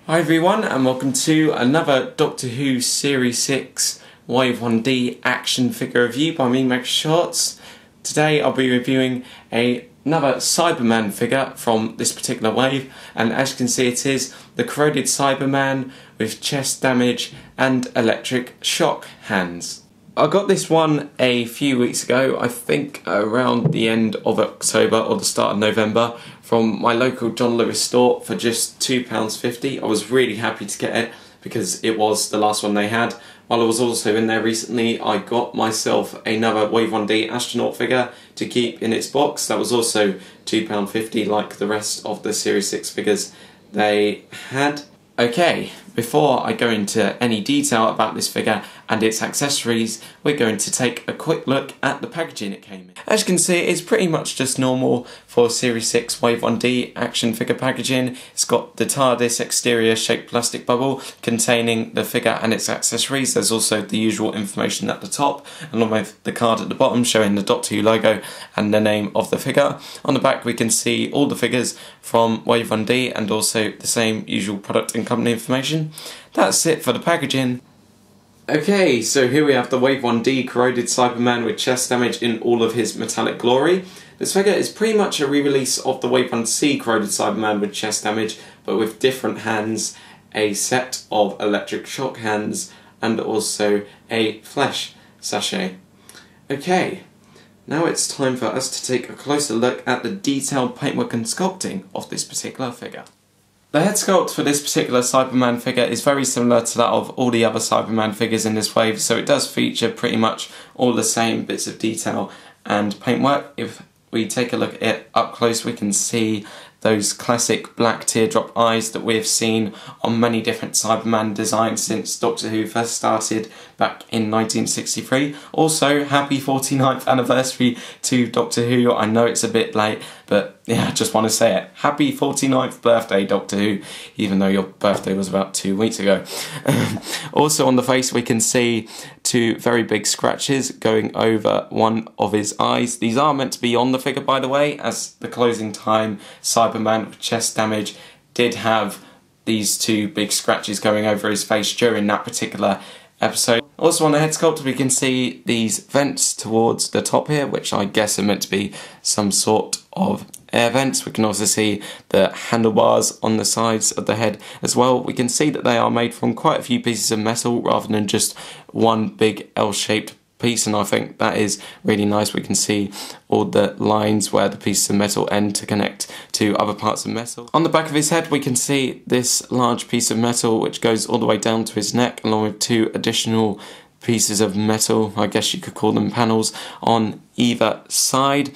Hi everyone, and welcome to another Doctor Who Series 6 Wave 1D action figure review by me, Max Shorts. Today I'll be reviewing another Cyberman figure from this particular wave, and as you can see it is the Corroded Cyberman with chest damage and electric shock hands. I got this one a few weeks ago, I think around the end of October or the start of November, from my local John Lewis store for just £2.50. I was really happy to get it because it was the last one they had. While I was also in there recently, I got myself another Wave 1D astronaut figure to keep in its box. That was also £2.50 like the rest of the Series 6 figures they had. Okay, before I go into any detail about this figure and its accessories, we're going to take a quick look at the packaging it came in. As you can see, it's pretty much just normal for Series 6 Wave 1D action figure packaging. It's got the TARDIS exterior shaped plastic bubble containing the figure and its accessories. There's also the usual information at the top, along with the card at the bottom showing the Doctor Who logo and the name of the figure. On the back we can see all the figures from Wave 1D and also the same usual product and company information. That's it for the packaging. Okay, so here we have the Wave 1D Corroded Cyberman with chest damage in all of his metallic glory. This figure is pretty much a re-release of the Wave 1C Corroded Cyberman with chest damage, but with different hands, a set of electric shock hands, and also a flesh sachet. Okay, now it's time for us to take a closer look at the detailed paintwork and sculpting of this particular figure. The head sculpt for this particular Cyberman figure is very similar to that of all the other Cyberman figures in this wave, so it does feature pretty much all the same bits of detail and paintwork. If we take a look at it up close, we can see those classic black teardrop eyes that we've seen on many different Cyberman designs since Doctor Who first started back in 1963. Also, happy 49th anniversary to Doctor Who. I know it's a bit late, but yeah, I just want to say it. Happy 49th birthday, Doctor Who, even though your birthday was about 2 weeks ago. Also on the face we can see two very big scratches going over one of his eyes. These are meant to be on the figure, by the way, as the closing time Cyberman with chest damage did have these two big scratches going over his face during that particular episode. Also on the head sculpt we can see these vents towards the top here, which I guess are meant to be some sort of air vents. We can also see the handlebars on the sides of the head as well. We can see that they are made from quite a few pieces of metal rather than just one big L-shaped piece, and I think that is really nice. We can see all the lines where the pieces of metal end to connect to other parts of metal. On the back of his head we can see this large piece of metal which goes all the way down to his neck, along with two additional pieces of metal, I guess you could call them panels, on either side.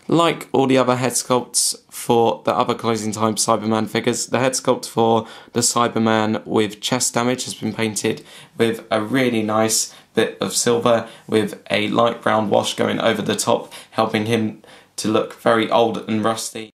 Like all the other head sculpts for the other closing time Cyberman figures, the head sculpt for the Cyberman with chest damage has been painted with a really nice bit of silver with a light brown wash going over the top, helping him to look very old and rusty.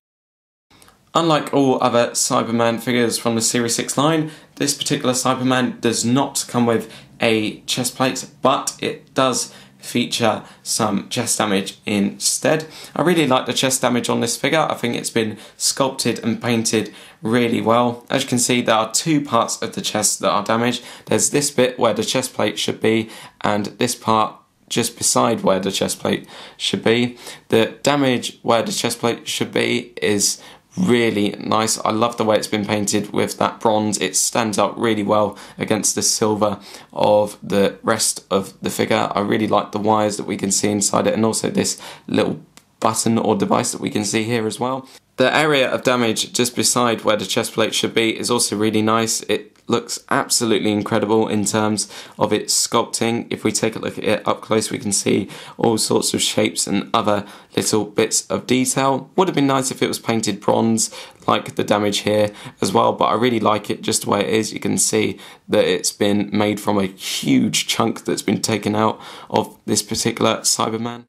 Unlike all other Cyberman figures from the Series 6 line, this particular Cyberman does not come with a chest plate, but it does feature some chest damage instead. I really like the chest damage on this figure. I think it's been sculpted and painted really well. As you can see, there are two parts of the chest that are damaged. There's this bit where the chest plate should be, and this part just beside where the chest plate should be. The damage where the chest plate should be is really nice. I love the way it's been painted with that bronze. It stands out really well against the silver of the rest of the figure. I really like the wires that we can see inside it, and also this little button or device that we can see here as well. The area of damage just beside where the chest plate should be is also really nice. It looks absolutely incredible in terms of its sculpting. If we take a look at it up close, we can see all sorts of shapes and other little bits of detail. Would have been nice if it was painted bronze like the damage here as well, but I really like it just the way it is. You can see that it's been made from a huge chunk that's been taken out of this particular Cyberman.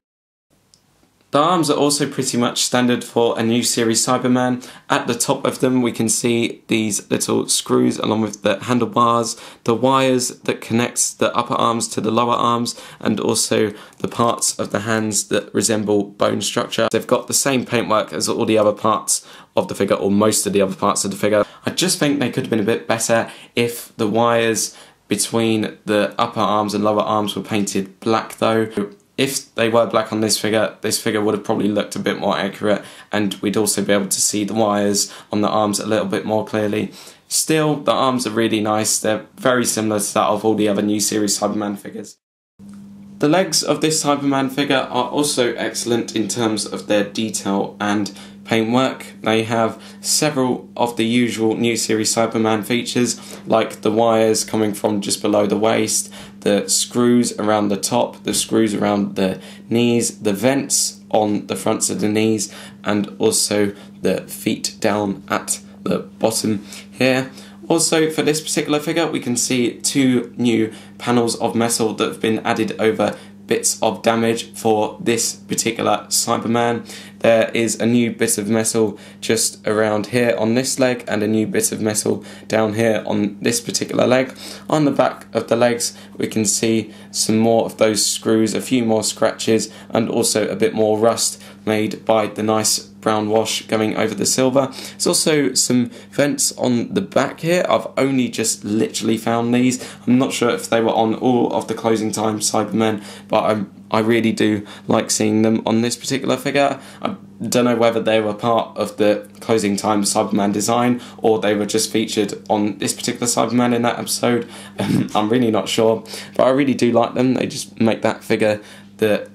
The arms are also pretty much standard for a new series Cyberman. At the top of them we can see these little screws along with the handlebars, the wires that connects the upper arms to the lower arms, and also the parts of the hands that resemble bone structure. They've got the same paintwork as all the other parts of the figure, or most of the other parts of the figure. I just think they could have been a bit better if the wires between the upper arms and lower arms were painted black though. If they were black on this figure would have probably looked a bit more accurate, and we'd also be able to see the wires on the arms a little bit more clearly. Still, the arms are really nice. They're very similar to that of all the other new series Cyberman figures. The legs of this Cyberman figure are also excellent in terms of their detail and paintwork. They have several of the usual new series Cyberman features, like the wires coming from just below the waist, the screws around the top, the screws around the knees, the vents on the fronts of the knees, and also the feet down at the bottom here. Also, for this particular figure, we can see two new panels of metal that have been added over bits of damage for this particular Cyberman. There is a new bit of metal just around here on this leg, and a new bit of metal down here on this particular leg. On the back of the legs, we can see some more of those screws, a few more scratches, and also a bit more rust made by the nice brown wash going over the silver. There's also some vents on the back here. I've only just literally found these. I'm not sure if they were on all of the closing time Cybermen, but I really do like seeing them on this particular figure. I don't know whether they were part of the closing time Cyberman design or they were just featured on this particular Cyberman in that episode. I'm really not sure, but I really do like them. They just make that figure the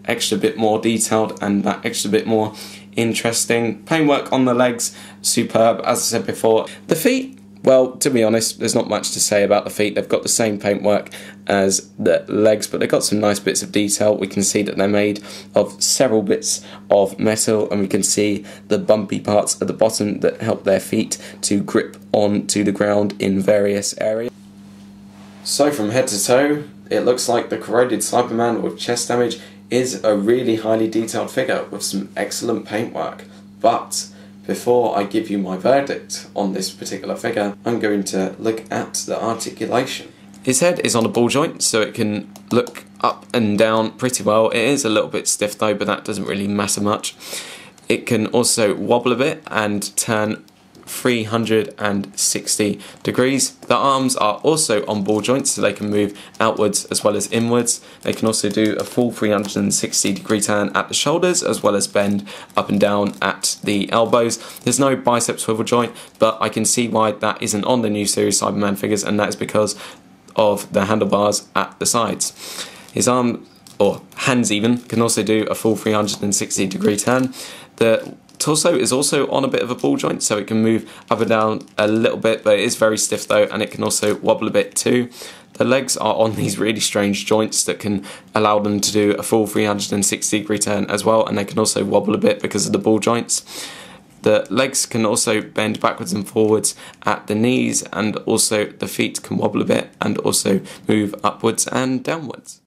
extra bit more detailed and that extra bit more interesting. Paintwork on the legs, superb, as I said before. The feet, well, to be honest, there's not much to say about the feet. They've got the same paintwork as the legs, but they've got some nice bits of detail. We can see that they're made of several bits of metal, and we can see the bumpy parts at the bottom that help their feet to grip onto the ground in various areas. So from head to toe, it looks like the Corroded Cyberman with chest damage is a really highly detailed figure with some excellent paintwork. But before I give you my verdict on this particular figure, I'm going to look at the articulation. His head is on a ball joint, so it can look up and down pretty well. It is a little bit stiff though, but that doesn't really matter much. It can also wobble a bit and turn 360 degrees. The arms are also on ball joints, so they can move outwards as well as inwards. They can also do a full 360 degree turn at the shoulders, as well as bend up and down at the elbows. There's no bicep swivel joint, but I can see why that isn't on the new series Cyberman figures, and that is because of the handlebars at the sides. His arm, or hands even, can also do a full 360 degree turn. The torso is also on a bit of a ball joint, so it can move up and down a little bit, but it is very stiff though, and it can also wobble a bit too. The legs are on these really strange joints that can allow them to do a full 360 degree turn as well, and they can also wobble a bit because of the ball joints. The legs can also bend backwards and forwards at the knees, and also the feet can wobble a bit and also move upwards and downwards.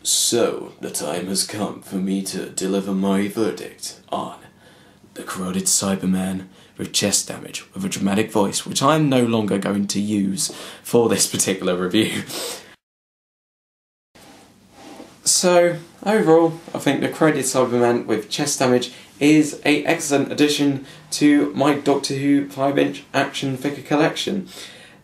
So, the time has come for me to deliver my verdict on the Corroded Cyberman with chest damage with a dramatic voice, which I am no longer going to use for this particular review. So, overall, I think the Corroded Cyberman with chest damage is an excellent addition to my Doctor Who 5-inch action figure collection.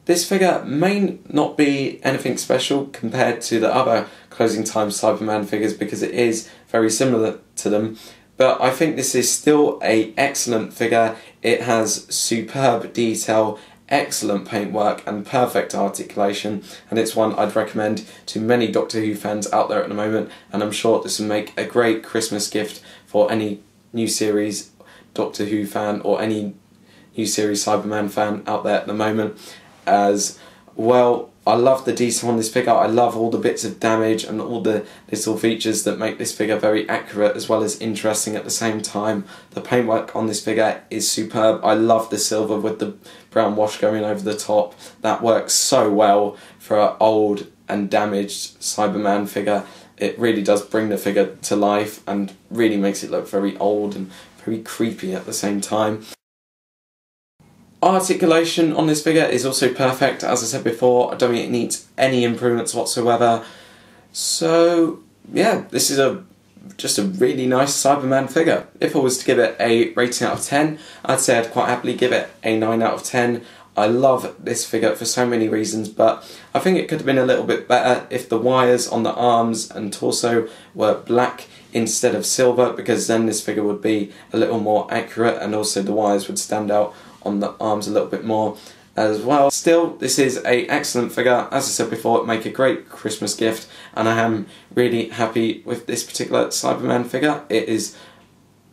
This figure may not be anything special compared to the other closing time Cyberman figures because it is very similar to them, but I think this is still an excellent figure. It has superb detail, excellent paintwork and perfect articulation, and it's one I'd recommend to many Doctor Who fans out there at the moment, and I'm sure this will make a great Christmas gift for any new series Doctor Who fan or any new series Cyberman fan out there at the moment. As well, I love the detail on this figure. I love all the bits of damage and all the little features that make this figure very accurate as well as interesting at the same time. The paintwork on this figure is superb. I love the silver with the brown wash going over the top. That works so well for an old and damaged Cyberman figure. It really does bring the figure to life and really makes it look very old and very creepy at the same time. Articulation on this figure is also perfect. As I said before, I don't think it needs any improvements whatsoever. So yeah, this is a just a really nice Cyberman figure. If I was to give it a rating out of 10, I'd say I'd quite happily give it a 9 out of 10. I love this figure for so many reasons, but I think it could have been a little bit better if the wires on the arms and torso were black instead of silver, because then this figure would be a little more accurate, and also the wires would stand out on the arms a little bit more as well. Still, this is an excellent figure. As I said before, it make a great Christmas gift, and I am really happy with this particular Cyberman figure. It is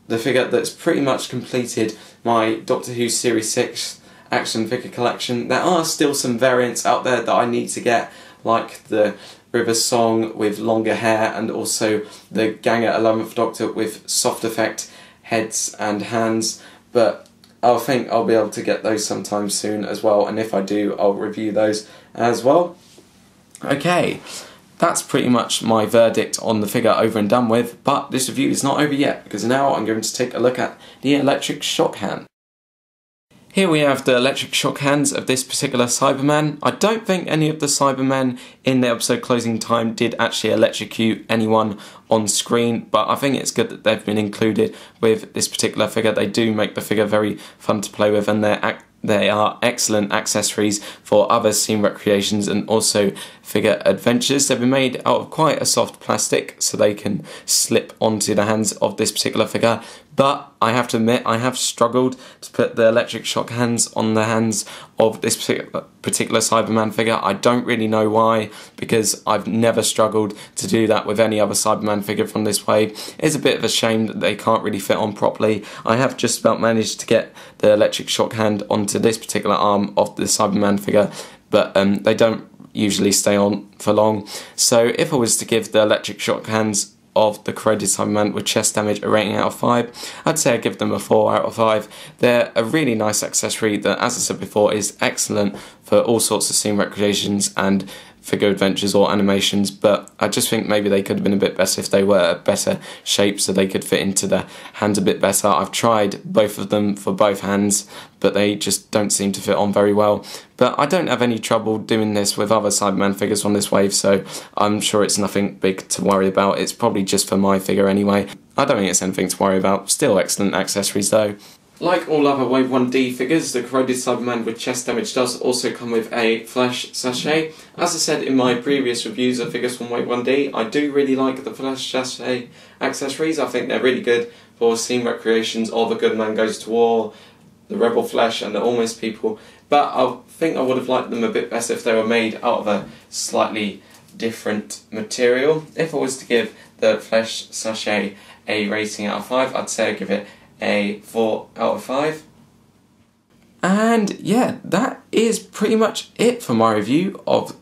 the figure that's pretty much completed my Doctor Who Series 6 action figure collection. There are still some variants out there that I need to get, like the River Song with longer hair, and also the Ganger 11th Doctor with soft effect heads and hands, but I think I'll be able to get those sometime soon as well, and if I do, I'll review those as well. Okay, that's pretty much my verdict on the figure over and done with, but this review is not over yet, because now I'm going to take a look at the electric shock hand. Here we have the electric shock hands of this particular Cyberman. I don't think any of the Cybermen in the episode closing time did actually electrocute anyone on screen, but I think it's good that they've been included with this particular figure. They do make the figure very fun to play with, and they are excellent accessories for other scene recreations and also figure adventures. They've been made out of quite a soft plastic, so they can slip onto the hands of this particular figure. But I have to admit, I have struggled to put the electric shock hands on the hands of this particular Cyberman figure. I don't really know why, because I've never struggled to do that with any other Cyberman figure from this wave. It's a bit of a shame that they can't really fit on properly. I have just about managed to get the electric shock hand onto this particular arm of the Cyberman figure, but they don't usually stay on for long. So if I was to give the electric shock hands of the Corroded Cyberman with chest damage a rating out of 5, I'd say I'd give them a 4 out of 5. They're a really nice accessory that, as I said before, is excellent for all sorts of scene recreations and figure adventures or animations, but I just think maybe they could have been a bit better if they were a better shape so they could fit into the hands a bit better. I've tried both of them for both hands, but they just don't seem to fit on very well. But I don't have any trouble doing this with other Cyberman figures on this wave, so I'm sure it's nothing big to worry about. It's probably just for my figure anyway. I don't think it's anything to worry about. Still excellent accessories though. Like all other Wave 1D figures, the Corroded Cyberman with chest damage does also come with a flesh sachet. As I said in my previous reviews of figures from Wave 1D, I do really like the flesh sachet accessories. I think they're really good for scene recreations of A Good Man Goes to War, the Rebel Flesh and the Almost People, but I think I would have liked them a bit better if they were made out of a slightly different material. If I was to give the flesh sachet a rating out of 5, I'd say I'd give it a 4 out of 5. And yeah, that is pretty much it for my review of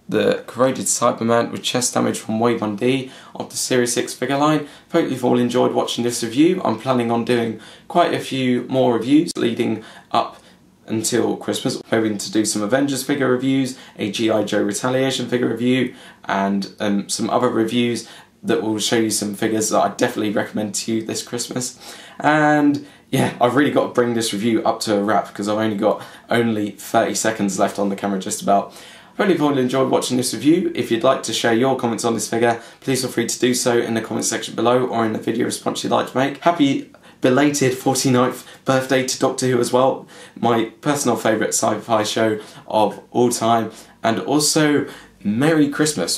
the Corroded Cyberman with chest damage from Wave 1D of the Series 6 figure line. Hope you've all enjoyed watching this review. I'm planning on doing quite a few more reviews leading up until Christmas. I'm hoping to do some Avengers figure reviews, a G.I. Joe Retaliation figure review, and some other reviews that will show you some figures that I definitely recommend to you this Christmas. And yeah, I've really got to bring this review up to a wrap because I've only got 30 seconds left on the camera just about. I hope you've all enjoyed watching this review. If you'd like to share your comments on this figure, please feel free to do so in the comment section below or in the video response you'd like to make. Happy belated 49th birthday to Doctor Who as well, my personal favourite sci-fi show of all time, and also Merry Christmas.